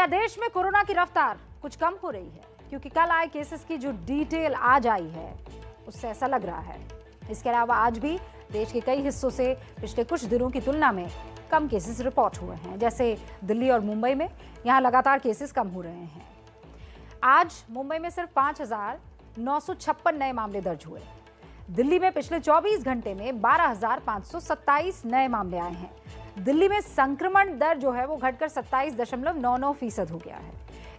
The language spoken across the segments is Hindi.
क्या देश में कोरोना की रफ्तार कुछ कम हो रही है? क्योंकि कल आए केसेस की जो डिटेल आज आई है उससे ऐसा लग रहा है। इसके अलावा आज भी देश के कई हिस्सों से पिछले कुछ दिनों की तुलना में कम केसेस रिपोर्ट हुए हैं। जैसे दिल्ली और मुंबई में यहाँ लगातार केसेस कम हो रहे हैं। आज मुंबई में सिर्फ 5,956 नए मामले दर्ज हुए। दिल्ली में पिछले 24 घंटे में 12,527 नए मामले आए हैं। दिल्ली में संक्रमण दर जो है वो घटकर 27.99% हो गया है।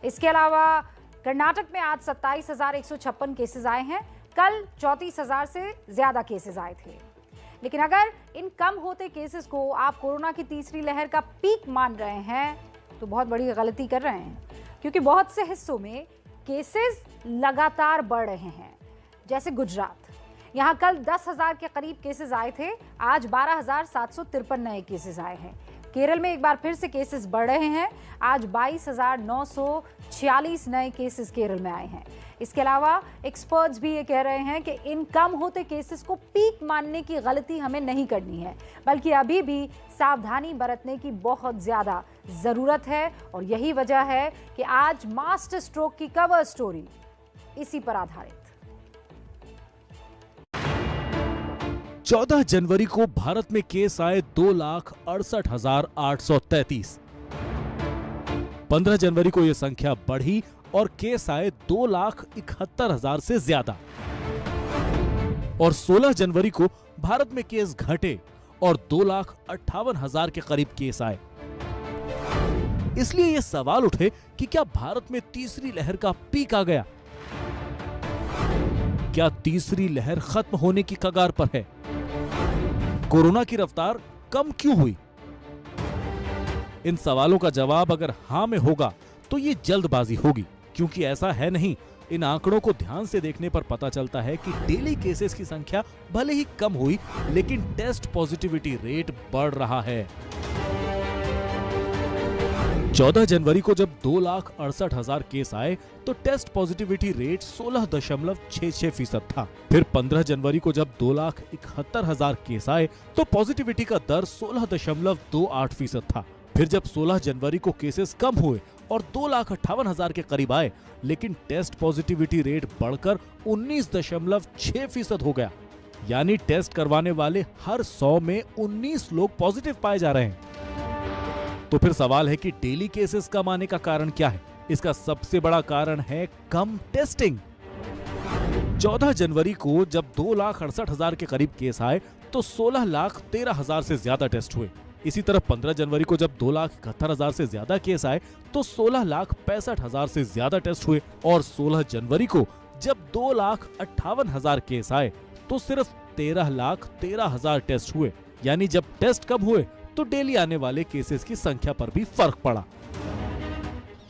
इसके अलावा कर्नाटक में आज 27,156 केसेस आए हैं। कल 34,000 से ज्यादा केसेस आए थे। लेकिन अगर इन कम होते केसेस को आप कोरोना की तीसरी लहर का पीक मान रहे हैं तो बहुत बड़ी गलती कर रहे हैं, क्योंकि बहुत से हिस्सों में केसेस लगातार बढ़ रहे हैं। जैसे गुजरात, यहाँ कल 10,000 के करीब केसेस आए थे, आज 12,753 नए केसेस आए हैं। केरल में एक बार फिर से केसेस बढ़ रहे हैं, आज 22,946 नए केसेस केरल में आए हैं। इसके अलावा एक्सपर्ट्स भी ये कह रहे हैं कि इन कम होते केसेस को पीक मानने की गलती हमें नहीं करनी है, बल्कि अभी भी सावधानी बरतने की बहुत ज्यादा जरूरत है। और यही वजह है कि आज मास्टर स्ट्रोक की कवर स्टोरी इसी पर आधारित। 14 जनवरी को भारत में केस आए 2,68,833। 15 जनवरी को यह संख्या बढ़ी और केस आए 2,71,000 से ज्यादा। और 16 जनवरी को भारत में केस घटे और 2,58,000 के करीब केस आए। इसलिए यह सवाल उठे कि क्या भारत में तीसरी लहर का पीक आ गया? क्या तीसरी लहर खत्म होने की कगार पर है? कोरोना की रफ्तार कम क्यों हुई? इन सवालों का जवाब अगर हां में होगा तो ये जल्दबाजी होगी, क्योंकि ऐसा है नहीं। इन आंकड़ों को ध्यान से देखने पर पता चलता है कि डेली केसेस की संख्या भले ही कम हुई, लेकिन टेस्ट पॉजिटिविटी रेट बढ़ रहा है। 14 जनवरी को जब 2,68,000 केस आए तो टेस्ट पॉजिटिविटी रेट 16.66% था। फिर 15 जनवरी को जब 2,71,000 केस आए तो पॉजिटिविटी का दर 16.28% था। फिर जब 16 जनवरी को केसेस कम हुए और 2,58,000 के करीब आए, लेकिन टेस्ट पॉजिटिविटी रेट बढ़कर 19.6% हो गया। यानी टेस्ट करवाने वाले हर 100 में 19 लोग पॉजिटिव पाए जा रहे हैं। तो फिर सवाल है कि डेली केसेस कम आने का कारण क्या है? इसका सबसे बड़ा कारण है कम टेस्टिंग। 14 जनवरी को जब 2,68,000 के करीब केस आए तो 16,13,000 से ज्यादा टेस्ट हुए। इसी तरह 15 जनवरी को जब 2,71,000 से ज्यादा केस आए तो 16,65,000 से ज्यादा टेस्ट हुए। और 16 जनवरी को जब 2,58,000 केस आए तो सिर्फ 13,13,000 टेस्ट हुए। यानी जब टेस्ट कम हुए तो डेली आने वाले केसेस की संख्या पर भी फर्क पड़ा।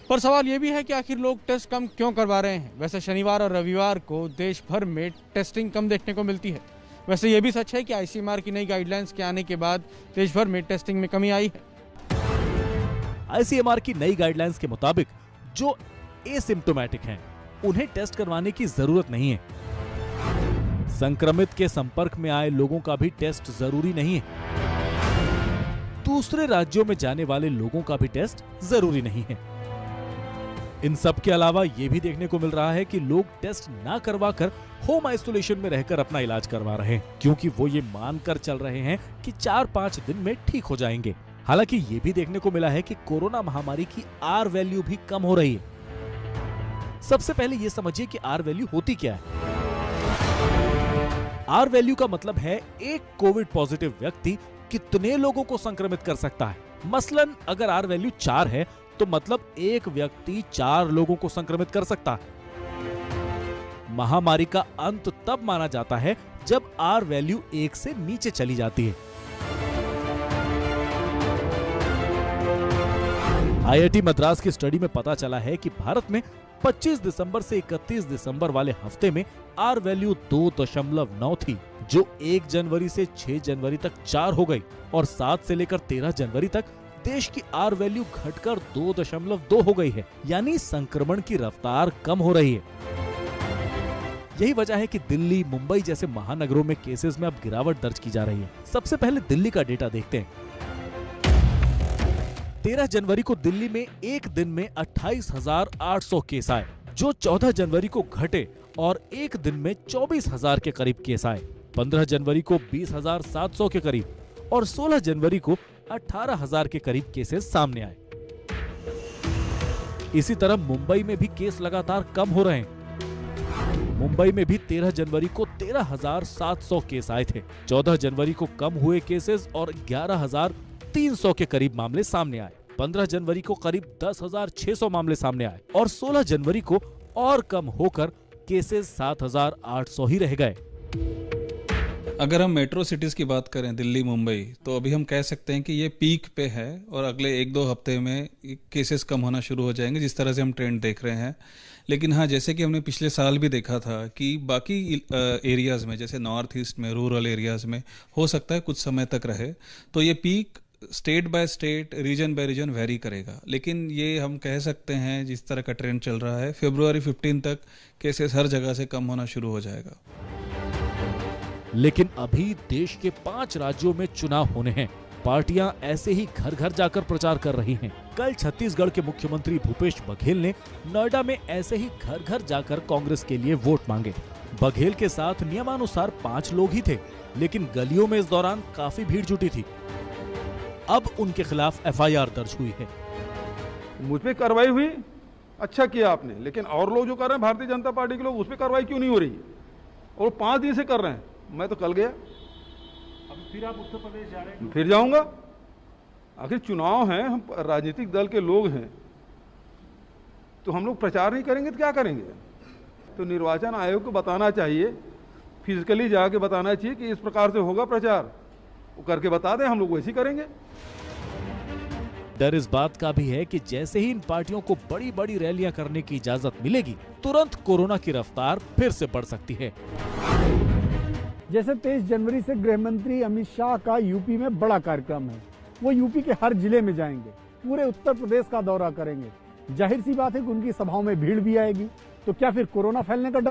पर सवाल ये भी है कि आखिर लोग टेस्ट कम क्यों करवा रहे हैं? वैसे शनिवार और रविवार को देश भर में टेस्टिंग कम देखने को मिलती है। वैसे ये भी सच है कि आईसीएमआर की नई गाइडलाइंस के आने के बाद देश भर में टेस्टिंग में कमी आई है। आईसीएमआर की नई गाइडलाइंस के मुताबिक जो एसिम्प्टोमेटिक हैं, उन्हें टेस्ट करवाने की जरूरत नहीं है। संक्रमित के संपर्क में आए लोगों का भी टेस्ट जरूरी नहीं है। दूसरे राज्यों में जाने वाले लोगों का भी टेस्ट जरूरी नहीं है। इन सब के अलावा यह भी देखने को मिल रहा है कि लोग टेस्ट ना करवाकर होम आइसोलेशन में रहकर अपना इलाज करवा रहे हैं, क्योंकि वो ये मानकर चल रहे हैं कि 4-5 दिन में ठीक हो जाएंगे। हालांकि ये भी देखने को मिला है कि कोरोना महामारी की आर वैल्यू भी कम हो रही है। सबसे पहले ये समझिए कि आर वैल्यू होती क्या है। आर वैल्यू का मतलब है एक कोविड पॉजिटिव व्यक्ति कितने लोगों को संक्रमित कर सकता है। मसलन अगर आर वैल्यू 4 है तो मतलब एक व्यक्ति 4 लोगों को संक्रमित कर सकता है। महामारी का अंत तब माना जाता है जब आर वैल्यू 1 से नीचे चली जाती है। आईआईटी मद्रास की स्टडी में पता चला है कि भारत में 25 दिसंबर से 31 दिसंबर वाले हफ्ते में आर वैल्यू 2.9 थी, जो 1 जनवरी से 6 जनवरी तक 4 हो गई और 7 से लेकर 13 जनवरी तक देश की आर वैल्यू घटकर 2.2 हो गई है। यानी संक्रमण की रफ्तार कम हो रही है। यही वजह है कि दिल्ली, मुंबई जैसे महानगरों में केसेस में अब गिरावट दर्ज की जा रही है। सबसे पहले दिल्ली का डेटा देखते हैं। 13 जनवरी को दिल्ली में एक दिन में 28,800 केस आए, जो 14 जनवरी को घटे और एक दिन में 24,000 के करीब केस आए। 15 जनवरी को 20,700 के करीब और 16 जनवरी को 18,000 के करीब केसेस सामने आए। इसी तरह मुंबई में भी केस लगातार कम हो रहे हैं। मुंबई में भी 13 जनवरी को 13,700 केस आए थे। 14 जनवरी को कम हुए केसेस और 11,300 के करीब मामले सामने आए। 15 जनवरी को करीब 10,600 मामले सामने आए और 16 जनवरी को और कम होकर केसेस 7,800 ही रह गए। अगर हम मेट्रो सिटीज़ की बात करें, दिल्ली, मुंबई, तो अभी हम कह सकते हैं कि ये पीक पे है और अगले 1-2 हफ्ते में केसेस कम होना शुरू हो जाएंगे, जिस तरह से हम ट्रेंड देख रहे हैं। लेकिन हाँ, जैसे कि हमने पिछले साल भी देखा था कि बाकी एरियाज़ में, जैसे नॉर्थ ईस्ट में, रूरल एरियाज़ में हो सकता है कुछ समय तक रहे, तो ये peak state by state, region by region vary करेगा। लेकिन ये हम कह सकते हैं, जिस तरह का ट्रेंड चल रहा है, फरवरी 15 तक केसेस हर जगह से कम होना शुरू हो जाएगा। लेकिन अभी देश के 5 राज्यों में चुनाव होने हैं। पार्टियां ऐसे ही घर घर जाकर प्रचार कर रही हैं। कल छत्तीसगढ़ के मुख्यमंत्री भूपेश बघेल ने नोएडा में ऐसे ही घर घर जाकर कांग्रेस के लिए वोट मांगे। बघेल के साथ नियमानुसार 5 लोग ही थे, लेकिन गलियों में इस दौरान काफी भीड़ जुटी थी। अब उनके खिलाफ एफआईआर दर्ज हुई है। मुझ पे कार्रवाई हुई, अच्छा किया आपने, लेकिन और लोग जो कर रहे हैं, भारतीय जनता पार्टी के लोग, उस पर कार्रवाई क्यों नहीं हो रही है? और 5 दिन से कर रहे हैं। मैं तो कल गया, फिर आप उत्तर प्रदेश जा रहे हैं? फिर जाऊंगा। आखिर चुनाव है, हम राजनीतिक दल के लोग हैं, तो हम लोग प्रचार नहीं करेंगे तो क्या करेंगे? तो निर्वाचन आयोग को बताना चाहिए, फिजिकली जाके बताना चाहिए कि इस प्रकार से होगा प्रचार, वो करके बता दें, हम लोग वैसे ही करेंगे। डर इस बात का भी है कि जैसे ही इन पार्टियों को बड़ी बड़ी रैलियां करने की इजाजत मिलेगी, तुरंत कोरोना की रफ्तार फिर से बढ़ सकती है। जैसे 23 जनवरी से गृह मंत्री अमित शाह का यूपी में बड़ा कार्यक्रम है, वो यूपी के हर जिले में जाएंगे, पूरे उत्तर प्रदेश का दौरा करेंगे। जाहिर सी बात है कि उनकी सभाओं में भीड़ भी आएगी, तो क्या फिर कोरोना फैलने का